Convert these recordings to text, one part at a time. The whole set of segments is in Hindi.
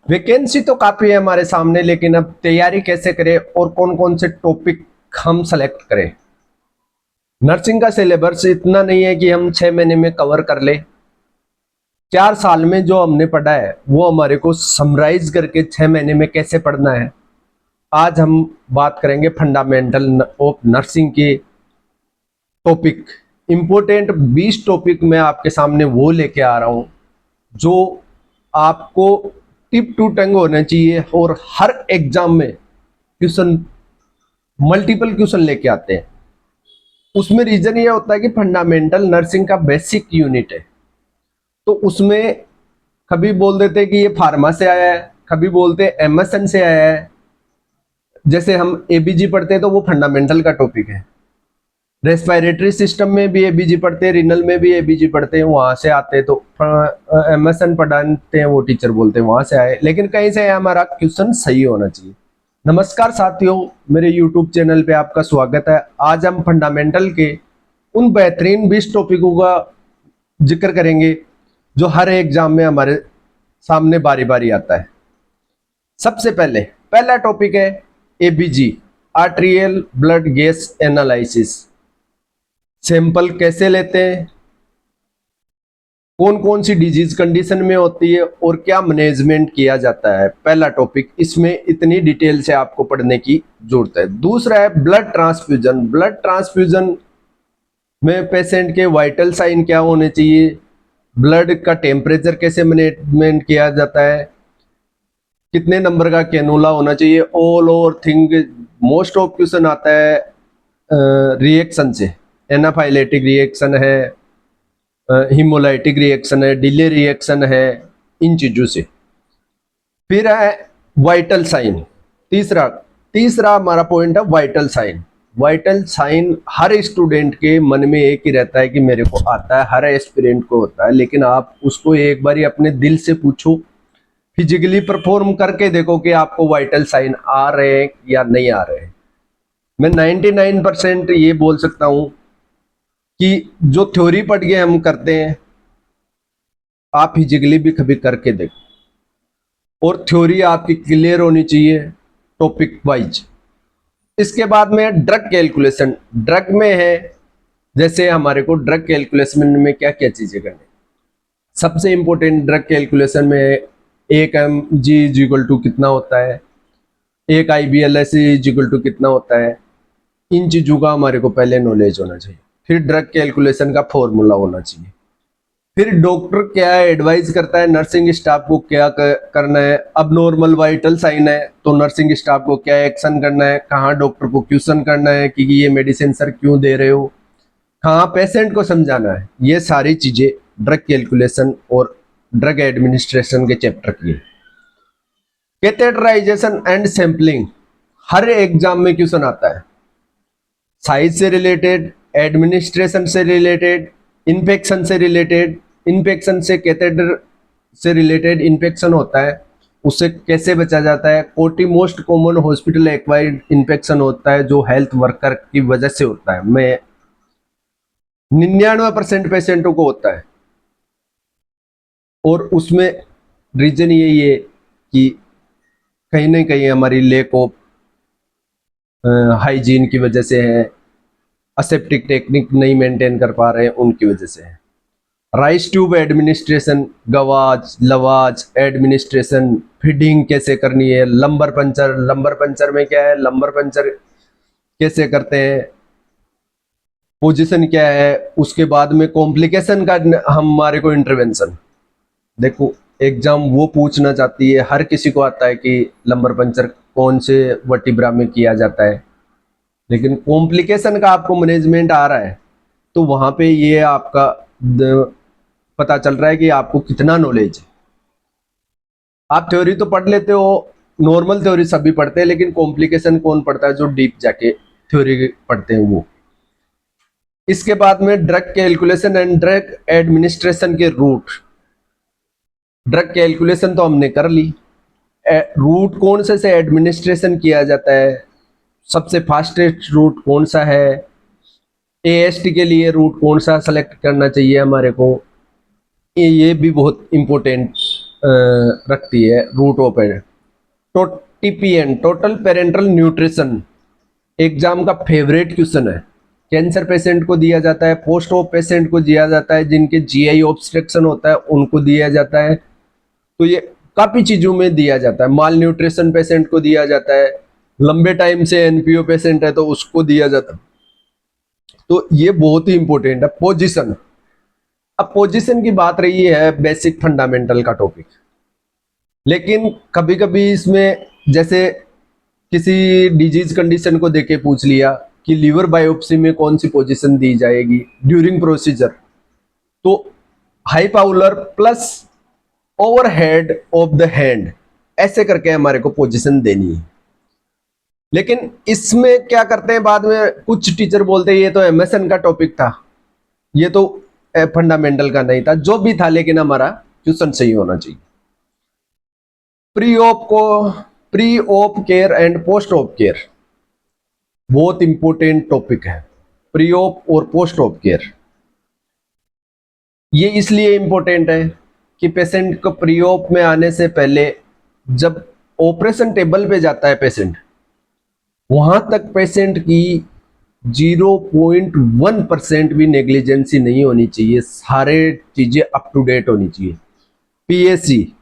वैकेंसी तो काफी है हमारे सामने, लेकिन अब तैयारी कैसे करें और कौन कौन से टॉपिक हम सेलेक्ट करें। नर्सिंग का सिलेबस इतना नहीं है कि हम 6 महीने में कवर कर ले। 4 साल में जो हमने पढ़ा है वो हमारे को समराइज करके 6 महीने में कैसे पढ़ना है। आज हम बात करेंगे फंडामेंटल ऑफ नर्सिंग के टॉपिक। इंपोर्टेंट 20 टॉपिक मैं आपके सामने वो लेके आ रहा हूं जो आपको टिप टू टंग होना चाहिए, और हर एग्जाम में क्वेश्चन, मल्टीपल क्वेश्चन लेके आते हैं। उसमें रीजन ये होता है कि फंडामेंटल नर्सिंग का बेसिक यूनिट है, तो उसमें कभी बोल देते हैं कि ये फार्मा से आया है, कभी बोलते हैं एमएसएन से आया है। जैसे हम एबीजी पढ़ते हैं तो वो फंडामेंटल का टॉपिक है। रेस्पिरेटरी सिस्टम में भी एबीजी पढ़ते हैं, रिनल में भी एबीजी पढ़ते हैं, वहां से आते हैं। तो एमएसएन पढ़ाते हैं वो टीचर, बोलते हैं वहां से आए, लेकिन कहीं से हमारा क्वेश्चन सही होना चाहिए। नमस्कार साथियों, मेरे यूट्यूब चैनल पे आपका स्वागत है। आज हम फंडामेंटल के उन बेहतरीन 20 टॉपिकों का जिक्र करेंगे जो हर एग्जाम में हमारे सामने बारी बारी आता है। सबसे पहला टॉपिक है ABG, arterial blood gas analysis. Sample कैसे लेते हैं, कौन कौन सी डिजीज कंडीशन में होती है और क्या मैनेजमेंट किया जाता है। पहला टॉपिक, इसमें इतनी डिटेल से आपको पढ़ने की जरूरत है। दूसरा है ब्लड ट्रांसफ्यूजन। ब्लड ट्रांसफ्यूजन में पेशेंट के वाइटल साइन क्या होने चाहिए, ब्लड का टेम्परेचर कैसे मैनेजमेंट किया जाता है, कितने नंबर का कैनुला होना चाहिए, all over thing. Most of question आता है रिएक्शन से, एनाफाइलेटिक रिएक्शन है, हीमोलाइटिक रिएक्शन है, डिले रिएक्शन है, इन चीजों से। फिर है वाइटल साइन। तीसरा हमारा पॉइंट है वाइटल साइन। वाइटल साइन हर स्टूडेंट के मन में एक ही रहता है कि मेरे को आता है, हर एस्पिरेंट को होता है, लेकिन आप उसको एक बार अपने दिल से पूछो, फिजिकली परफॉर्म करके देखो कि आपको वाइटल साइन आ रहे हैं या नहीं आ रहे हैं। मैं 99% ये बोल सकता हूं कि जो थ्योरी पढ़ के हम करते हैं, आप फिजिकली भी कभी करके देखो, और थ्योरी आपकी क्लियर होनी चाहिए टॉपिक वाइज। इसके बाद में ड्रग कैलकुलेशन। ड्रग में है, जैसे हमारे को ड्रग कैलकुलेशन में क्या क्या चीजें करनी। सबसे इंपॉर्टेंट ड्रग कैलकुलेशन में 1 mg इज इक्वल टू कितना होता है, 1 IBLS इज इक्वल टू कितना होता है। इन चीजों का हमारे को पहले नॉलेज होना चाहिए। फिर ड्रग कैलकुलेशन का फॉर्मूला होना चाहिए। फिर डॉक्टर क्या एडवाइस करता है, नर्सिंग स्टाफ को क्या करना है। अब नॉर्मल वाइटल साइन है तो नर्सिंग स्टाफ को क्या एक्शन करना है, कहाँ डॉक्टर को क्वेश्चन करना है कि ये मेडिसिन सर क्यों दे रहे हो, कहाँ पेशेंट को समझाना है। ये सारी चीजें ड्रग कैलकुलेशन और ड्रग एडमिनिस्ट्रेशन के चैप्टर की। कैथेटराइजेशन एंड सैंपलिंग हर एग्जाम में क्वेश्चन आता है, साइज से रिलेटेड, एडमिनिस्ट्रेशन से रिलेटेड, इन्फेक्शन से रिलेटेड। इन्फेक्शन से, कैथेटर से रिलेटेड इन्फेक्शन होता है, उससे कैसे बचा जाता है। कोटी most common hospital acquired infection होता है जो हेल्थ वर्कर की वजह से होता है, में 99% पेशेंटों को होता है। और उसमें रीजन यही है कि कहीं ना कहीं हमारी लेक ऑफ हाइजीन की वजह से है, असेप्टिक टेक्निक नहीं मेंटेन कर पा रहे हैं, उनकी वजह से है। Ryle's tube administration, गवाज लवाज administration, feeding कैसे करनी है। लंबर पंचर, लंबर पंचर में क्या है, लंबर पंचर कैसे करते हैं, पोजीशन क्या है। उसके बाद में कॉम्प्लिकेशन का हमारे को इंटरवेंशन। देखो एग्जाम वो पूछना चाहती है, हर किसी को आता है कि लंबर पंचर कौन से वर्टिब्रा में किया जाता है, लेकिन कॉम्प्लिकेशन का आपको मैनेजमेंट आ रहा है तो वहां पे ये आपका पता चल रहा है कि आपको कितना नॉलेज है। आप थ्योरी तो पढ़ लेते हो, नॉर्मल थ्योरी सभी पढ़ते हैं, लेकिन कॉम्प्लिकेशन कौन पढ़ता है, जो डीप जाके थ्योरी पढ़ते हैं वो। इसके बाद में drug calculation and drug administration के रूट। ड्रग कैलकुलेशन तो हमने कर ली, रूट कौन से एडमिनिस्ट्रेशन किया जाता है, सबसे फास्टेस्ट रूट कौन सा है, एएसटी के लिए रूट कौन सा सेलेक्ट करना चाहिए हमारे को। ये भी बहुत इंपॉर्टेंट रखती है रूट ऑफ एड। तो TPN, total parental nutrition, exam का फेवरेट क्वेश्चन है। कैंसर पेशेंट को दिया जाता है, पोस्ट ऑप पेशेंट को दिया जाता है, जिनके जीआई ऑब्स्ट्रक्शन होता है उनको दिया जाता है। तो ये काफी चीजों में दिया जाता है। माल न्यूट्रिशन पेशेंट को दिया जाता है, लंबे टाइम से एनपीओ पेशेंट है तो उसको दिया जाता है। तो ये बहुत ही इंपॉर्टेंट है। पोजीशन, अब पोजीशन की बात रही है बेसिक फंडामेंटल का टॉपिक, लेकिन कभी कभी इसमें जैसे किसी डिजीज कंडीशन को देके पूछ लिया कि लीवर बायोप्सी में कौन सी पोजीशन दी जाएगी ड्यूरिंग प्रोसीजर, तो high Fowler plus overhead of the hand, ऐसे करके हमारे को पोजीशन देनी है। लेकिन इसमें क्या करते हैं, बाद में कुछ टीचर बोलते हैं ये तो एमएसएन का टॉपिक था, ये तो फंडामेंटल का नहीं था। जो भी था, लेकिन हमारा क्वेश्चन सही होना चाहिए। Pre op care and post op care बहुत इंपॉर्टेंट टॉपिक है। प्री ऑप और पोस्ट ऑप केयर ये इसलिए इंपॉर्टेंट है कि पेशेंट को प्री ऑप में आने से पहले जब ऑपरेशन टेबल पे जाता है पेशेंट, वहां तक पेशेंट की 0.1% भी नेग्लिजेंसी नहीं होनी चाहिए। सारे चीजें अप टू डेट होनी चाहिए। PAC,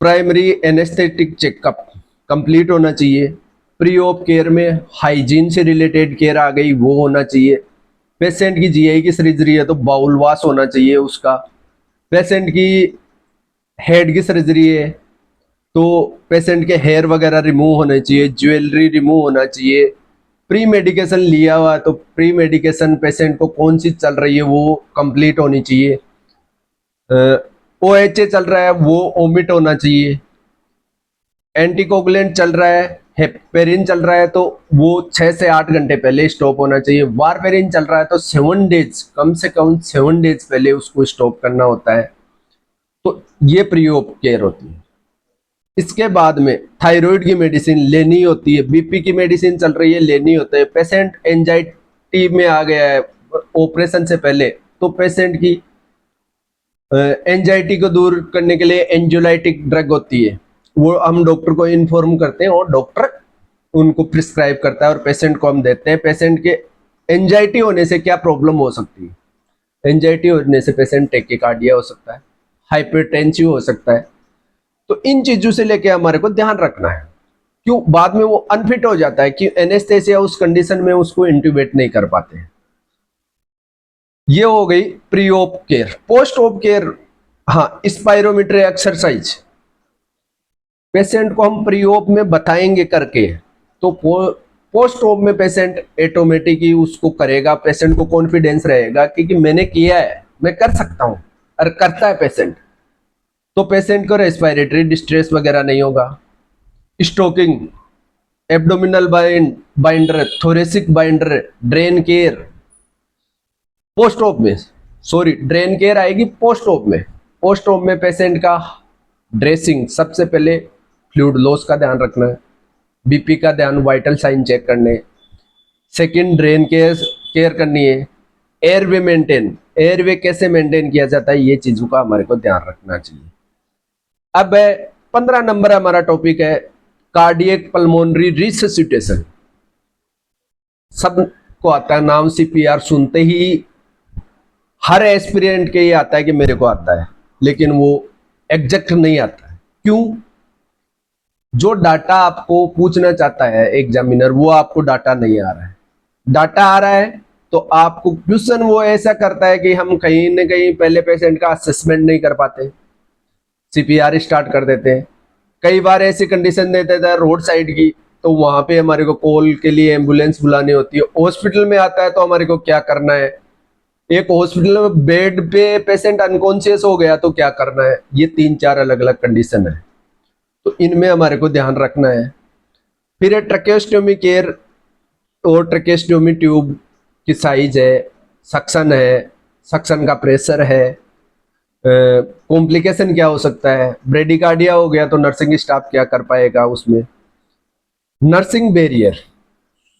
primary anaesthetic checkup complete होना चाहिए। प्री ऑप केयर में हाइजीन से रिलेटेड केयर आ गई, वो होना चाहिए। पेशेंट की जीआई की सर्जरी है तो बाउल वॉश होना चाहिए उसका। पेशेंट की हेड की सर्जरी है तो पेशेंट के हेयर वगैरह रिमूव होने चाहिए, ज्वेलरी रिमूव होना चाहिए। प्री मेडिकेशन लिया हुआ तो प्री मेडिकेशन पेशेंट को कौन सी चल रही है वो कंप्लीट होनी चाहिए। ओएचए चल रहा है वो ओमिट होना चाहिए। एंटीकोगुलेंट चल रहा है, हेपेरिन चल रहा है तो वो 6 से 8 घंटे पहले स्टॉप होना चाहिए। वारफेरिन चल रहा है तो 7 डेज, कम से कम 7 डेज पहले उसको स्टॉप करना होता है। तो ये प्री ऑप केयर होती है। इसके बाद में थायराइड की मेडिसिन लेनी होती है, बीपी की मेडिसिन चल रही है, लेनी होता है। पेशेंट एंजाइटी में आ गया है ऑपरेशन से पहले, तो पेशेंट की एंजाइटी को दूर करने के लिए एंजियोलाइटिक ड्रग होती है, वो हम डॉक्टर को इन्फॉर्म करते हैं और डॉक्टर उनको प्रिस्क्राइब करता है और पेशेंट को हम देते हैं। पेशेंट के एंजाइटी होने से क्या प्रॉब्लम हो सकती है, एंजाइटी होने से पेशेंट टेकिकार्डिया हो सकता है, हाइपरटेंसिव हो सकता है। तो इन चीजों से लेके हमारे को ध्यान रखना है, क्यों बाद में वो अनफिट हो जाता है कि एनेस्थेसिया उस कंडीशन में उसको इंट्यूबेट नहीं कर पाते हैं। ये हो गई pre op care. Post op care, हाँ, स्पाइरोमीटर एक्सरसाइज पेशेंट को हम प्री ऑप में बताएंगे करके, तो पोस्ट ऑप में पेशेंट ऑटोमेटिक ही उसको करेगा। पेशेंट को कॉन्फिडेंस रहेगा कि मैंने किया है, मैं कर सकता हूं, और करता है पेशेंट। तो पेशेंट को रेस्पिरेटरी डिस्ट्रेस वगैरह नहीं होगा। Stocking, abdominal binder, thoracic binder, drain care post op में, सॉरी ड्रेन केयर आएगी पोस्ट ऑप में। पोस्ट ऑप में पेशेंट का ड्रेसिंग, सबसे पहले फ्लूइड लॉस का ध्यान रखना है, बीपी का ध्यान, वाइटल साइन चेक करने। सेकंड, ड्रेन केयर करनी है। एयरवे मेंटेन, एयरवे कैसे मेंटेन किया जाता है, ये चीजों का हमारे को ध्यान रखना चाहिए। अब 15 नंबर हमारा टॉपिक है कार्डियक पल्मोनरी रिससिटेशन। सबको आता है नाम, सीपीआर सुनते ही हर एस्पिरेंट के ये आता है कि मेरे को आता है, लेकिन वो एग्जैक्ट नहीं आता है। क्यों? जो डाटा आपको पूछना चाहता है एग्जामिनर, वो आपको डाटा नहीं आ रहा है। डाटा आ रहा है तो आपको क्वेश्चन वो ऐसा करता है कि हम कहीं न कहीं पहले पेशेंट का असेसमेंट नहीं कर पाते, सीपीआर स्टार्ट कर देते हैं। कई बार ऐसी कंडीशन देते थे रोड साइड की, तो वहां पे हमारे को कॉल के लिए एम्बुलेंस बुलानी होती है। हॉस्पिटल में आता है तो हमारे को क्या करना है, एक हॉस्पिटल में बेड पे पेशेंट अनकॉन्शियस हो गया तो क्या करना है। ये 3-4 अलग अलग कंडीशन है, तो इनमें हमारे को ध्यान रखना है। फिर है ट्रकेस्टोमी केयर, और ट्रकेस्टोमी ट्यूब की साइज है, सक्शन है, सक्शन का प्रेशर है, कॉम्प्लिकेशन क्या हो सकता है। ब्रेडिकार्डिया हो गया तो नर्सिंग स्टाफ क्या कर पाएगा उसमें। नर्सिंग बैरियर,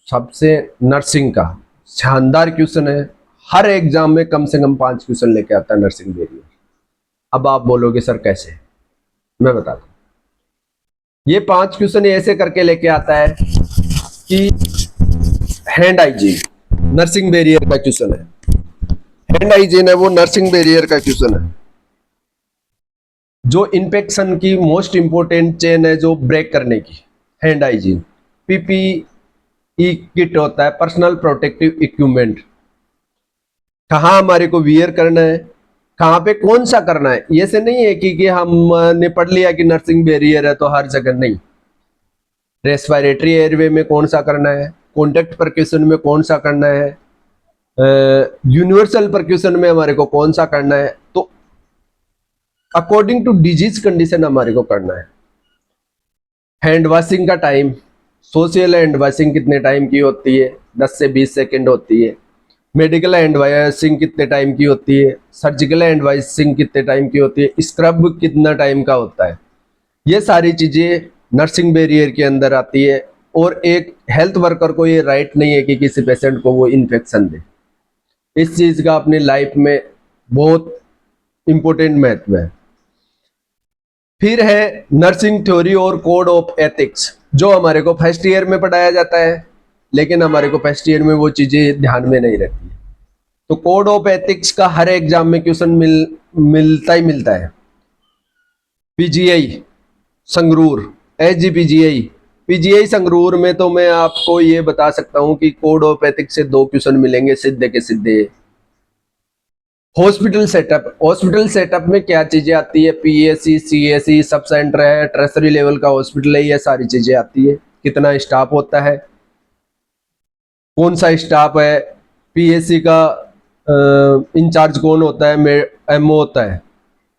सबसे नर्सिंग का शानदार क्वेश्चन है, हर एग्जाम में कम से कम 5 क्वेश्चन लेके आता है नर्सिंग बैरियर। अब आप बोलोगे सर कैसे, मैं बताता हूं। ये 5 क्वेश्चन ऐसे करके लेके आता है कि हैंड हाइजीन नर्सिंग बैरियर का क्वेश्चन है। हैंड हाइजीन है वो नर्सिंग बैरियर का क्वेश्चन है। जो इन्फेक्शन की मोस्ट इंपोर्टेंट चेन है जो ब्रेक करने की, हैंड हाइजीन। पीपीई किट होता है, पर्सनल प्रोटेक्टिव इक्विपमेंट। कहाँ हमारे को वियर करना है, कहाँ पे कौन सा करना है, ये से नहीं है कि हमने पढ़ लिया कि नर्सिंग बैरियर है तो हर जगह नहीं। रेस्पिरेटरी एयरवे में कौन सा करना है, कॉन्टेक्ट परक्यूशन में कौन सा करना है, यूनिवर्सल परक्यूशन में हमारे को कौन सा करना है, तो अकॉर्डिंग टू डिजीज कंडीशन हमारे को करना है। हैंड वॉशिंग का टाइम, सोशल हैंड वॉशिंग कितने टाइम की होती है, 10 से 20 सेकेंड होती है। मेडिकल हैंड वॉशिंग कितने टाइम की होती है, सर्जिकल हैंड वॉशिंग कितने टाइम की होती है, स्क्रब कितना टाइम का होता है। ये सारी चीजें नर्सिंग बैरियर के अंदर आती है। और एक हेल्थ वर्कर को ये राइट नहीं है कि किसी पेशेंट को वो इन्फेक्शन दे। इस चीज का अपनी लाइफ में बहुत इंपॉर्टेंट महत्व है। फिर है नर्सिंग थ्योरी और कोड ऑफ एथिक्स, जो हमारे को फर्स्ट ईयर में पढ़ाया जाता है, लेकिन हमारे को फर्स्ट ईयर में वो चीजें ध्यान में नहीं रहती है। तो कोड ऑफ एथिक्स का हर एग्जाम में क्वेश्चन मिलता ही मिलता है। PGI Sangrur, SGPGI, PGI Sangrur में तो मैं आपको ये बता सकता हूं कि कोड ऑफ एथिक्स से 2 क्वेश्चन मिलेंगे सीधे के सीधे। हॉस्पिटल सेटअप, हॉस्पिटल सेटअप में क्या चीजें आती है, पीएससी, सीएससी, सब सेंटर है, ट्रेसरी लेवल का हॉस्पिटल है, ये सारी चीजें आती है। कितना स्टाफ होता है, कौन सा स्टाफ है, पीएससी का इंचार्ज कौन होता है, एमओ होता है,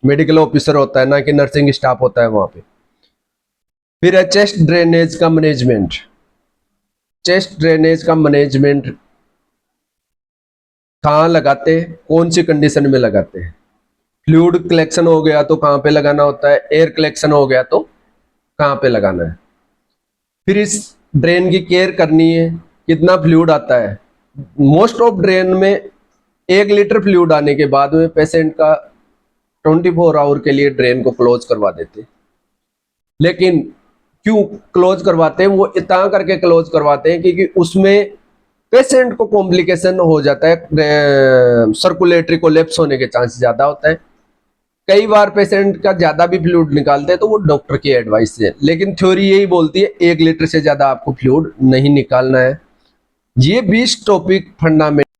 मेडिकल ऑफिसर होता है, ना कि नर्सिंग स्टाफ होता है वहां पे। फिर है चेस्ट ड्रेनेज का मैनेजमेंट। चेस्ट ड्रेनेज का मैनेजमेंट कहाँ लगाते हैं, कौन सी कंडीशन में लगाते हैं। फ्लूइड कलेक्शन हो गया तो कहाँ पे लगाना होता है, एयर कलेक्शन हो गया तो कहाँ पे लगाना है। फिर इस ड्रेन की केयर करनी है, कितना फ्लूइड आता है। मोस्ट ऑफ ड्रेन में 1 लीटर फ्लूइड आने के बाद में पेशेंट का 24 आवर के लिए ड्रेन को क्लोज करवा देते। लेकिन क्यों क्लोज करवाते हैं, वो इतना करके क्लोज करवाते हैं क्योंकि उसमें पेशेंट को कॉम्प्लिकेशन हो जाता है, सर्कुलेटरी कोलैप्स होने के चांस ज्यादा होता है। कई बार पेशेंट का ज्यादा भी फ्लूइड निकालते हैं तो वो डॉक्टर की एडवाइस है, लेकिन थ्योरी यही बोलती है 1 लीटर से ज्यादा आपको फ्लूइड नहीं निकालना है। ये 20 टॉपिक फंडामेंटल